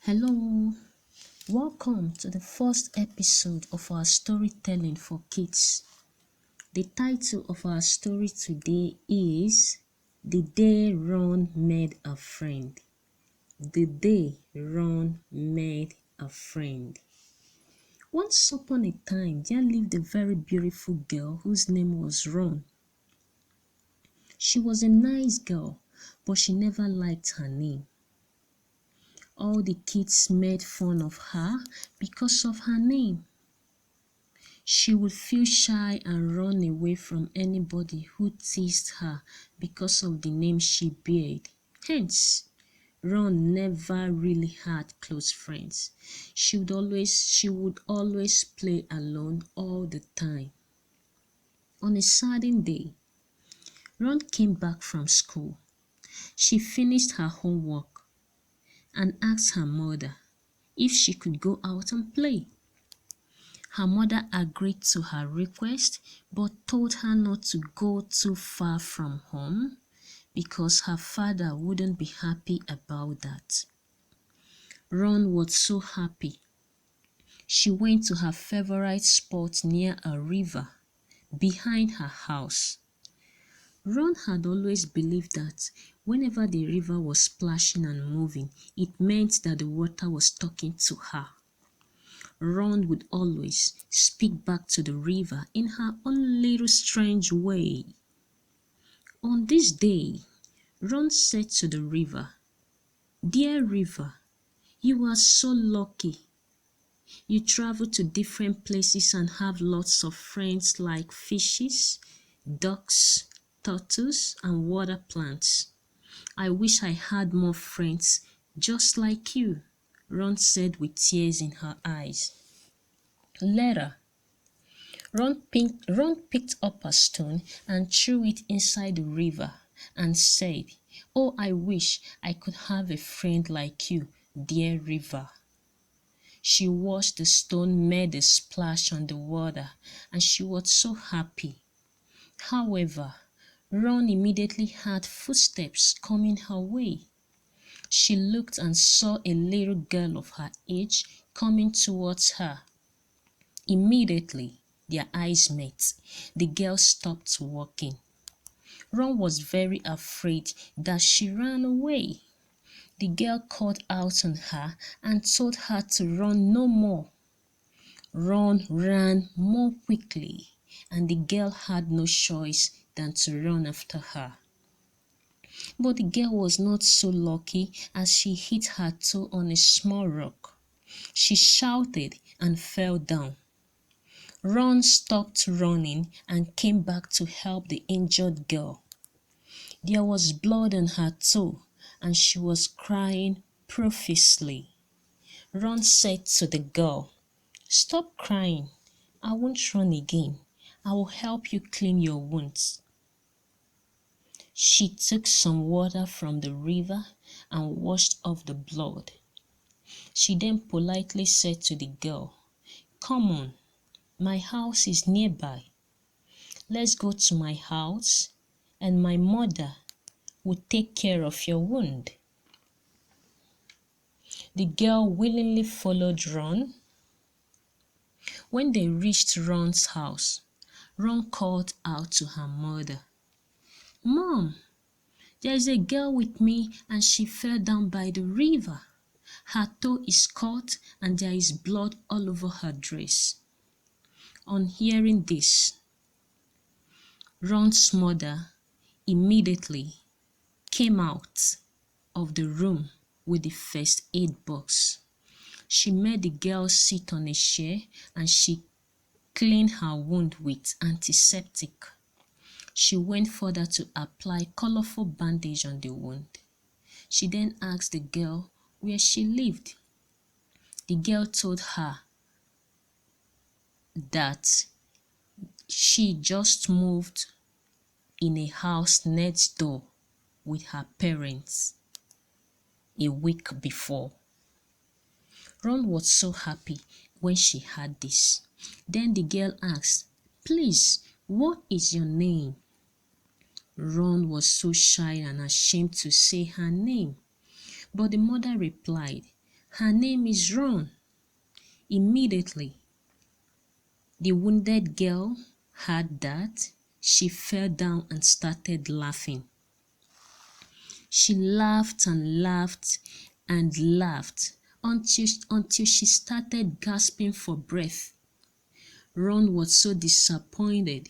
Hello, welcome to the first episode of our storytelling for kids. The title of our story today is The Day Ron Made a Friend. The Day Ron Made a Friend. Once upon a time, there lived a very beautiful girl whose name was Ron. She was a nice girl, but she never liked her name. All the kids made fun of her because of her name. She would feel shy and run away from anybody who teased her because of the name she bare. Hence, Ron never really had close friends. She would always play alone all the time. On a certain day, Ron came back from school. She finished her homework and asked her mother if she could go out and play. Her mother agreed to her request but told her not to go too far from home because her father wouldn't be happy about that. Ron was so happy. She went to her favorite spot near a river behind her house. Ron had always believed that whenever the river was splashing and moving, it meant that the water was talking to her. Ron would always speak back to the river in her own little strange way. On this day, Ron said to the river, "Dear river, you are so lucky. You travel to different places and have lots of friends like fishes, ducks, turtles, and water plants. I wish I had more friends just like you," Ron said with tears in her eyes. Later, Ron picked up a stone and threw it inside the river and said, "Oh, I wish I could have a friend like you, dear river." She watched the stone made a splash on the water and she was so happy. However, Ron immediately heard footsteps coming her way. She looked and saw a little girl of her age coming towards her. Immediately, their eyes met. The girl stopped walking. Ron was very afraid that she ran away. The girl called out on her and told her to run no more. Ron ran more quickly, and the girl had no choice than to run after her. But the girl was not so lucky as she hit her toe on a small rock. She shouted and fell down. Ron stopped running and came back to help the injured girl. There was blood on her toe and she was crying profusely. Ron said to the girl, "Stop crying. I won't run again. I will help you clean your wounds." She took some water from the river and washed off the blood. She then politely said to the girl, "Come on, my house is nearby. Let's go to my house and my mother will take care of your wound." The girl willingly followed Ron. When they reached Ron's house, Ron called out to her mother, "Mom, there is a girl with me and she fell down by the river. Her toe is cut and there is blood all over her dress." On hearing this, Ron's mother immediately came out of the room with the first aid box. She made the girl sit on a chair and she cleaned her wound with antiseptic. She went further to apply colorful bandage on the wound. She then asked the girl where she lived. The girl told her that she just moved in a house next door with her parents a week before. Ron was so happy when she heard this. Then the girl asked, "Please, what is your name?" Ron was so shy and ashamed to say her name, but the mother replied, Her name is Ron. Immediately, the wounded girl heard that. She fell down and started laughing. She laughed and laughed and laughed until she started gasping for breath. Ron was so disappointed.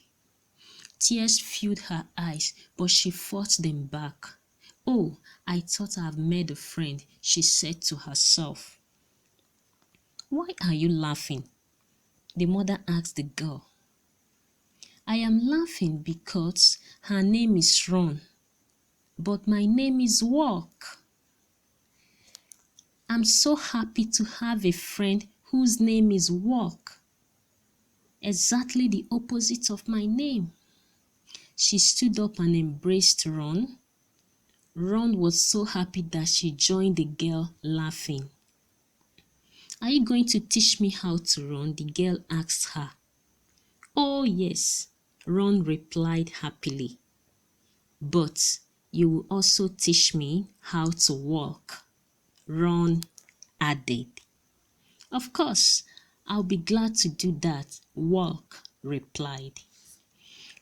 Tears filled her eyes, but she fought them back. "Oh, I thought I've made a friend," she said to herself. "Why are you laughing?" the mother asked the girl. "I am laughing because her name is Ron, but my name is Walk. I'm so happy to have a friend whose name is Walk. Exactly the opposite of my name." She stood up and embraced Ron. Ron was so happy that she joined the girl laughing. "Are you going to teach me how to run?" the girl asked her. "Oh yes," Ron replied happily. "But you will also teach me how to walk," Ron added. "Of course, I'll be glad to do that," Walk replied.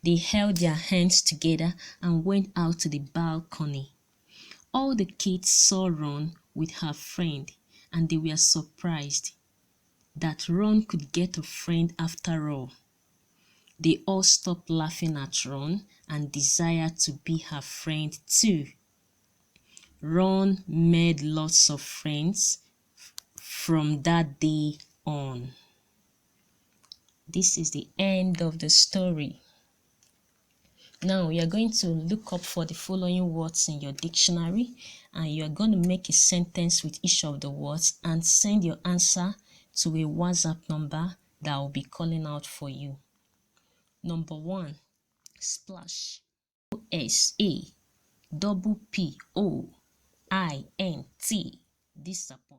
They held their hands together and went out to the balcony. All the kids saw Ron with her friend, and they were surprised that Ron could get a friend after all. They all stopped laughing at Ron and desired to be her friend too. Ron made lots of friends from that day on. This is the end of the story. Now you are going to look up for the following words in your dictionary, and you are going to make a sentence with each of the words and send your answer to a WhatsApp number that I will be calling out for you. Number 1, splash. S-A-P-P-O-I-N-T. Disappointment.